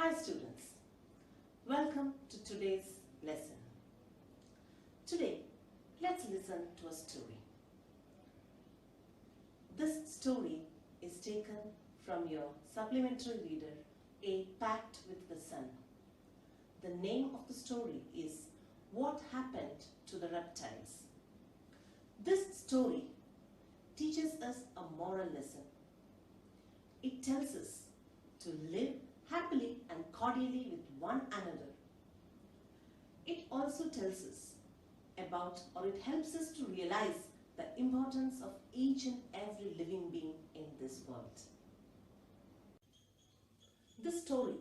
Hi students, welcome to today's lesson. Today, let's listen to a story. This story is taken from your supplementary reader, A Pact with the Sun. The name of the story is What Happened to the Reptiles. This story teaches us a moral lesson. It tells us to live happily and cordially with one another. It also tells us about, or it helps us to realize the importance of each and every living being in this world. This story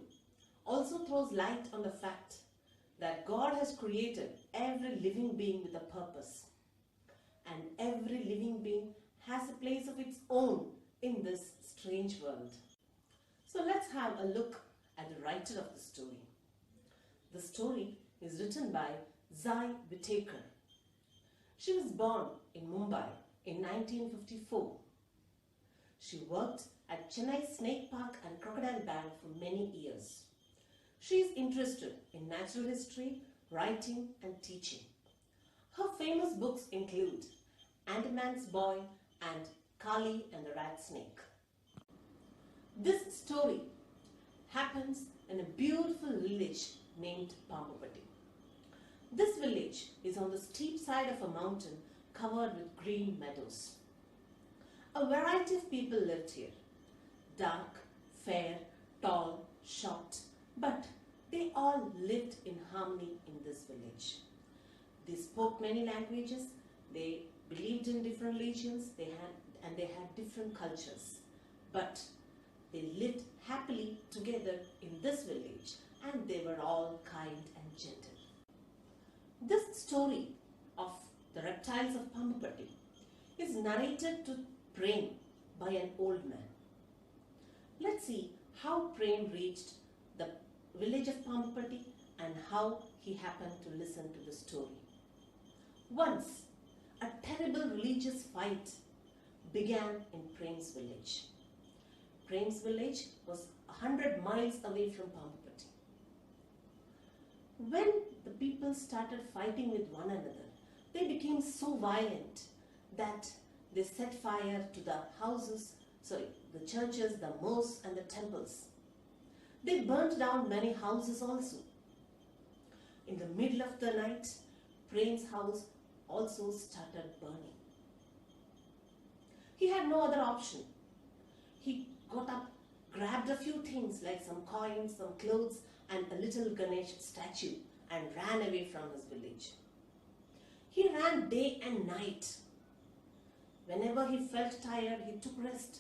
also throws light on the fact that God has created every living being with a purpose, and every living being has a place of its own in this strange world. So let's have a look at the writer of the story. The story is written by Zai Whitaker. She was born in Mumbai in 1954. She worked at Chennai Snake Park and Crocodile Bank for many years. She is interested in natural history, writing and teaching. Her famous books include Ant-Man's Boy and Kali and the Rat Snake. This story happens in a beautiful village named Pambupatti. This village is on the steep side of a mountain covered with green meadows. A variety of people lived here. Dark, fair, tall, short, but they all lived in harmony in this village. They spoke many languages, they believed in different religions, they had different cultures. But they lived happily together in this village, and they were all kind and gentle. This story of the reptiles of Pambupatti is narrated to Prem by an old man. Let's see how Prem reached the village of Pambupatti and how he happened to listen to the story. Once, a terrible religious fight began in Prem's village. Prem's village was 100 miles away from Pambupatti. When the people started fighting with one another, they became so violent that they set fire to the churches, the mosques and the temples. They burnt down many houses also. In the middle of the night, Prem's house also started burning. He had no other option. He got up, grabbed a few things like some coins, some clothes and a little Ganesh statue and ran away from his village. He ran day and night. Whenever he felt tired, he took rest.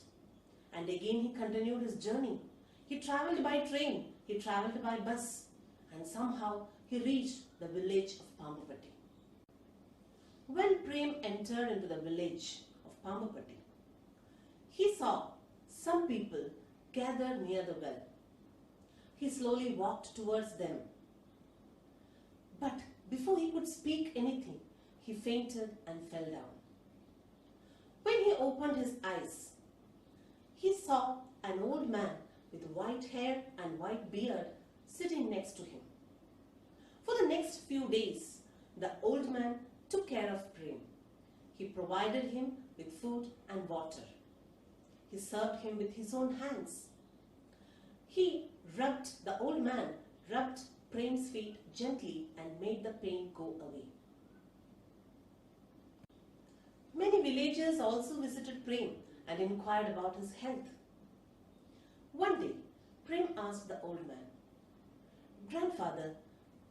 And again he continued his journey. He travelled by train, he travelled by bus, and somehow he reached the village of Pambupatti. When Prem entered into the village of Pambupatti, he saw some people gathered near the well. He slowly walked towards them. But before he could speak anything, he fainted and fell down. When he opened his eyes, he saw an old man with white hair and white beard sitting next to him. For the next few days, the old man took care of Prem. He provided him with food and water. He served him with his own hands. The old man rubbed Prem's feet gently and made the pain go away. Many villagers also visited Prem and inquired about his health. One day, Prem asked the old man, "Grandfather,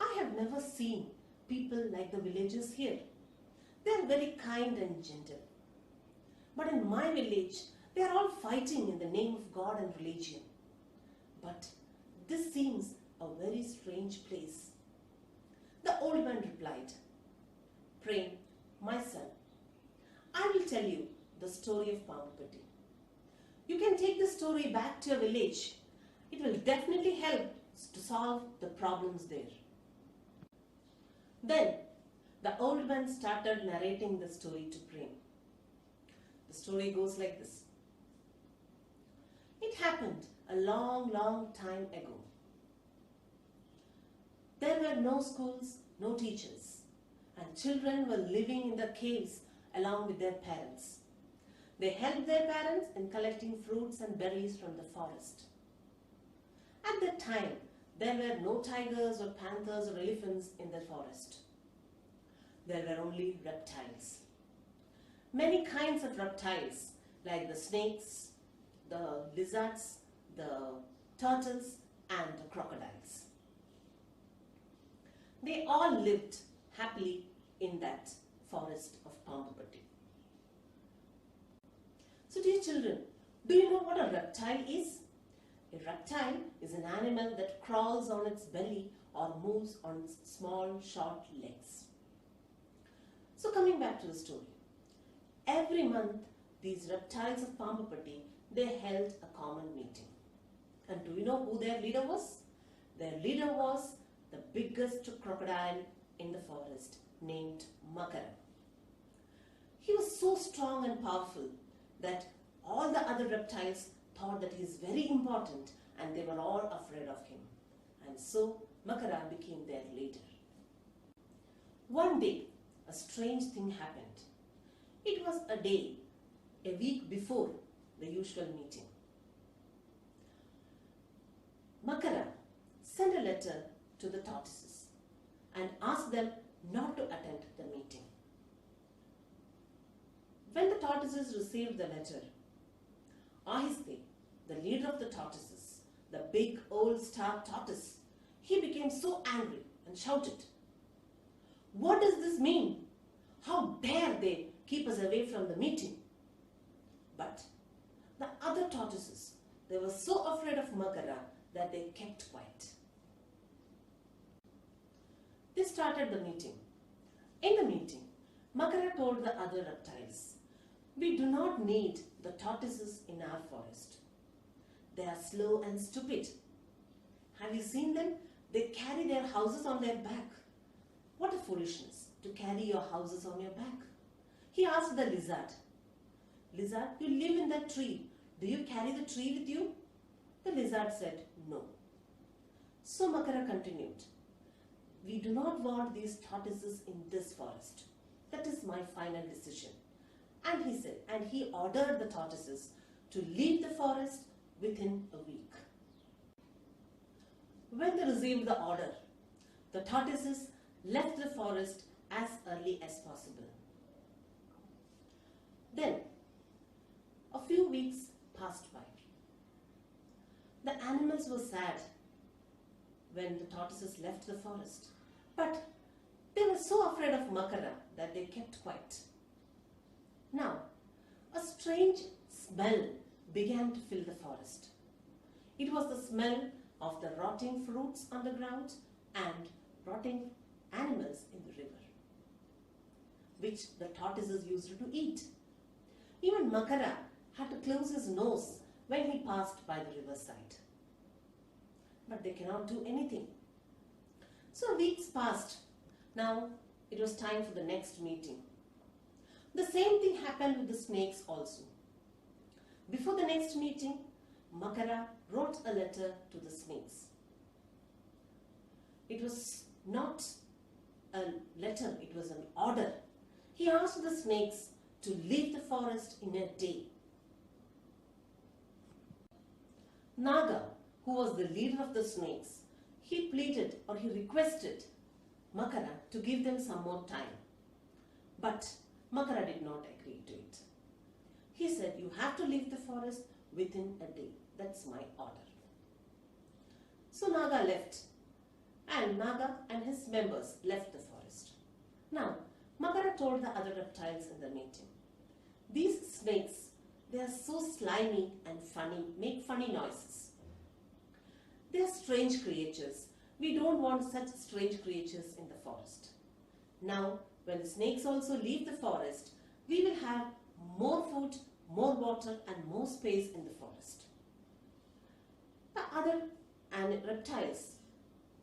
I have never seen people like the villagers here. They are very kind and gentle. But in my village, they are all fighting in the name of God and religion. But this seems a very strange place." The old man replied, "Prem, my son, I will tell you the story of Pambupatti. You can take the story back to your village. It will definitely help to solve the problems there." Then the old man started narrating the story to Prem. The story goes like this. It happened a long, long time ago. There were no schools, no teachers, and children were living in the caves along with their parents. They helped their parents in collecting fruits and berries from the forest. At that time, there were no tigers or panthers or elephants in the forest. There were only reptiles. Many kinds of reptiles like the snakes, the lizards, the turtles and the crocodiles. They all lived happily in that forest of Pambupatti. So dear children, do you know what a reptile is? A reptile is an animal that crawls on its belly or moves on its small, short legs. So coming back to the story. Every month, these reptiles of Pambupatti, they held a common meeting. And do you know who their leader was? Their leader was the biggest crocodile in the forest, named Makara. He was so strong and powerful that all the other reptiles thought that he is very important and they were all afraid of him. And so Makara became their leader. One day, a strange thing happened. It was a week before the usual meeting. Makara sent a letter to the tortoises and asked them not to attend the meeting. When the tortoises received the letter, Ahiste, the leader of the tortoises, the big old star tortoise, he became so angry and shouted, "What does this mean? How dare they keep us away from the meeting?" But the other tortoises, they were so afraid of Makara that they kept quiet. They started the meeting. In the meeting, Makara told the other reptiles, "We do not need the tortoises in our forest. They are slow and stupid. Have you seen them? They carry their houses on their back. What a foolishness to carry your houses on your back." He asked the lizard, "Lizard, you live in that tree. Do you carry the tree with you?" The lizard said, "No." So Makara continued, "We do not want these tortoises in this forest. That is my final decision." And he said, and he ordered the tortoises to leave the forest within a week. When they received the order, the tortoises left the forest as early as possible. Then, a few weeks passed by. The animals were sad when the tortoises left the forest, but they were so afraid of Makara that they kept quiet. Now, a strange smell began to fill the forest. It was the smell of the rotting fruits on the ground and rotting animals in the river, which the tortoises used to eat. Even Makara had to close his nose when he passed by the riverside. But they cannot do anything. So weeks passed. Now it was time for the next meeting. The same thing happened with the snakes also. Before the next meeting, Makara wrote a letter to the snakes. It was not a letter, it was an order. He asked the snakes to leave the forest in a day. Naga, who was the leader of the snakes, he pleaded or he requested Makara to give them some more time. But Makara did not agree to it. He said, "You have to leave the forest within a day. That's my order." So Naga left, and Naga and his members left the forest. Now, Makara told the other reptiles in the meeting, "These snakes, they are so slimy and funny, make funny noises. They are strange creatures. We don't want such strange creatures in the forest. Now, when the snakes also leave the forest, we will have more food, more water and more space in the forest." The other reptiles,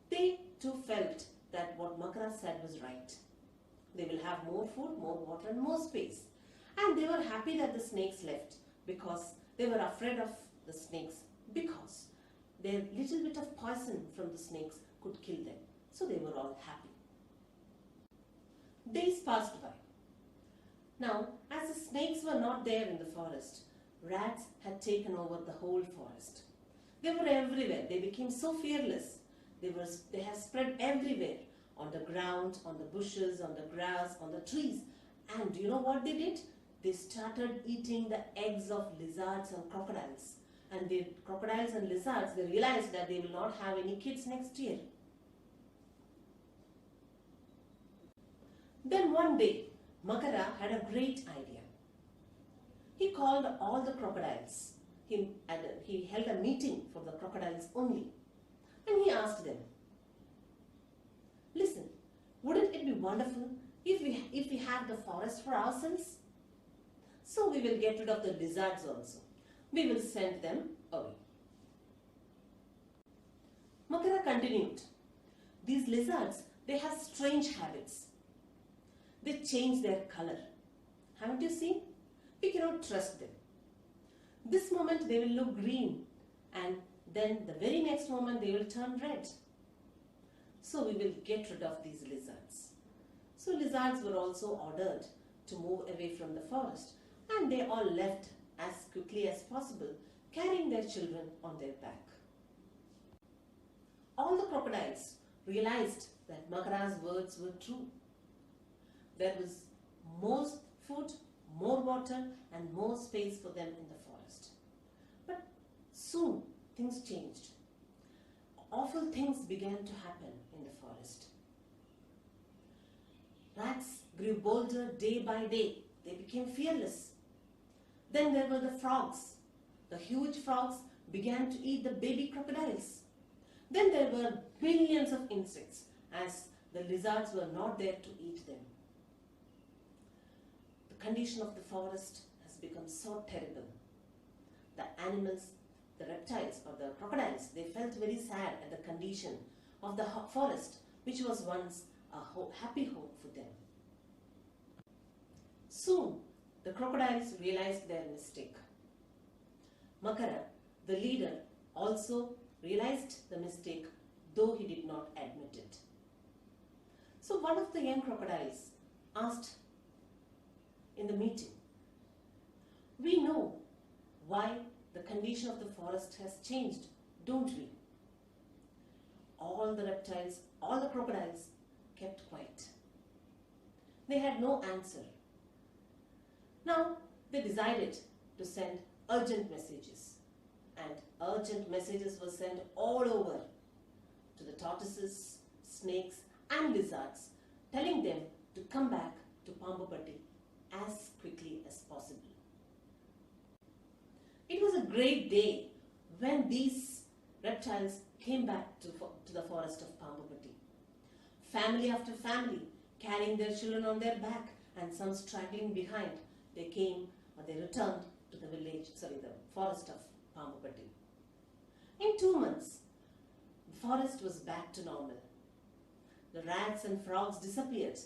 they too felt that what Makara said was right. They will have more food, more water and more space. And they were happy that the snakes left because they were afraid of the snakes because their little bit of poison from the snakes could kill them. So they were all happy. Days passed by. Now, as the snakes were not there in the forest, rats had taken over the whole forest. They were everywhere. They became so fearless. They have spread everywhere, on the ground, on the bushes, on the grass, on the trees. And you know what they did? They started eating the eggs of lizards and crocodiles. And the crocodiles and lizards, they realized that they will not have any kids next year. Then one day, Makara had a great idea. He called all the crocodiles. He held a meeting for the crocodiles only. And he asked them, listen, wouldn't it be wonderful if we have the forest for ourselves? So we will get rid of the lizards also. We will send them away. Makara continued, these lizards, they have strange habits. They change their color. Haven't you seen? We cannot trust them. This moment they will look green, and then the very next moment they will turn red. So we will get rid of these lizards. So lizards were also ordered to move away from the forest, and they all left as quickly as possible, carrying their children on their back. All the crocodiles realized that Makara's words were true. There was more food, more water, and more space for them in the forest. But soon things changed. Awful things began to happen in the forest. Rats grew bolder day by day. They became fearless. Then there were the frogs. The huge frogs began to eat the baby crocodiles. Then there were billions of insects, as the lizards were not there to eat them. The condition of the forest has become so terrible. The animals, the reptiles or the crocodiles, they felt very sad at the condition of the forest, which was once a happy home for them. Soon, the crocodiles realized their mistake. Makara, the leader, also realized the mistake, though he did not admit it. So one of the young crocodiles asked in the meeting, we know why the condition of the forest has changed, don't we? All the reptiles, all the crocodiles kept quiet. They had no answer. Now they decided to send urgent messages, and urgent messages were sent all over to the tortoises, snakes and lizards, telling them to come back to Pambupatti as quickly as possible. It was a great day when these reptiles came back to the forest of Pambupatti. Family after family carrying their children on their back and some straggling behind, they returned to the forest of Pambupatti. In 2 months, the forest was back to normal. The rats and frogs disappeared.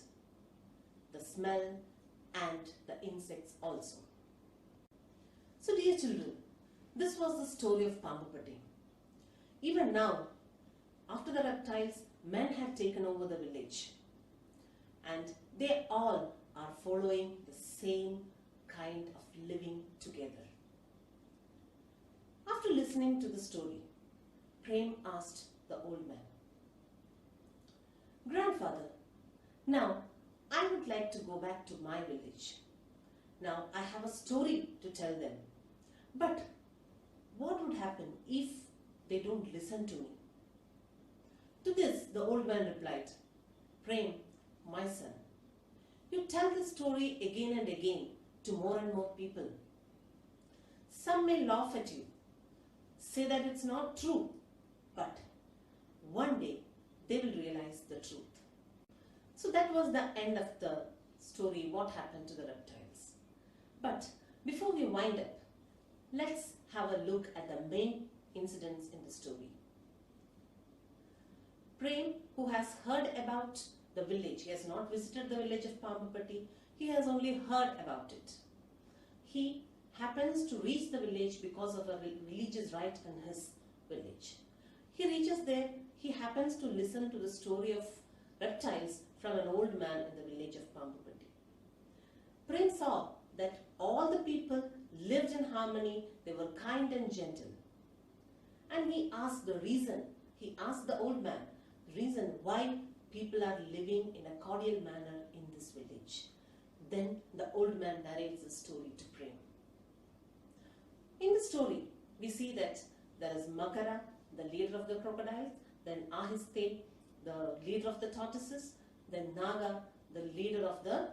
The smell and the insects also. So dear children, this was the story of Pambupatti. Even now, after the reptiles, men had taken over the village, and they all are following the same kind of living together. After listening to the story, Prem asked the old man, Grandfather, now I would like to go back to my village. Now I have a story to tell them. But what would happen if they don't listen to me? To this, the old man replied, Prem, my son, you tell the story again and again to more and more people. Some may laugh at you, say that it's not true, but one day they will realize the truth. So that was the end of the story, what happened to the reptiles. But before we wind up, let's have a look at the main incidents in the story. Prem, who has heard about the village, he has not visited the village of Pambupatti, he has only heard about it. He happens to reach the village because of a religious rite in his village. He reaches there, he happens to listen to the story of reptiles from an old man in the village of Pambupatti. Prem saw that all the people lived in harmony, they were kind and gentle. And he asked the old man the reason why people are living in a cordial manner in this village. Then the old man narrates the story to Prem. In the story, we see that there is Makara, the leader of the crocodiles, then Ahiste, the leader of the tortoises, then Naga, the leader of the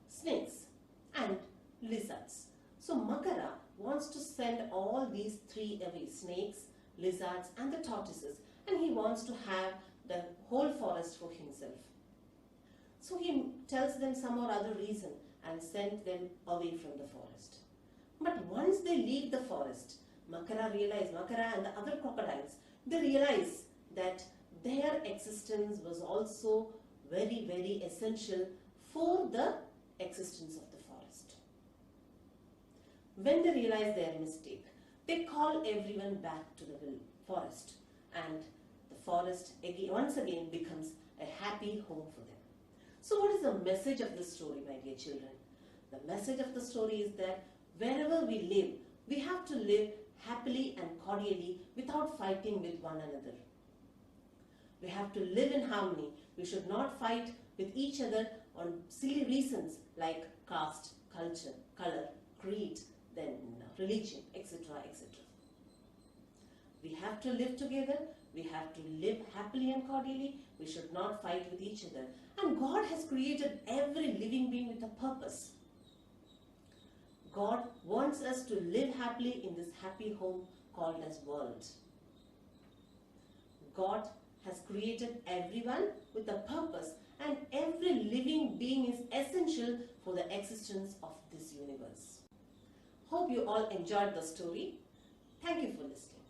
snakes, and lizards. So Makara wants to send all these three away, snakes, lizards and the tortoises, and he wants to have the whole forest for himself. So he tells them some or other reason and sent them away from the forest. But once they leave the forest, Makara and the other crocodiles, they realize that their existence was also very, very essential for the existence of the forest. When they realize their mistake, they call everyone back to the forest, and the forest once again becomes a happy home for them. So what is the message of the story, my dear children? The message of the story is that wherever we live, we have to live happily and cordially without fighting with one another. We have to live in harmony. We should not fight with each other on silly reasons like caste, culture, color, creed, then religion, etc., etc. We have to live together. We have to live happily and cordially. We should not fight with each other. And God has created every living being with a purpose. God wants us to live happily in this happy home called as world. God has created everyone with a purpose, and every living being is essential for the existence of this universe. Hope you all enjoyed the story. Thank you for listening.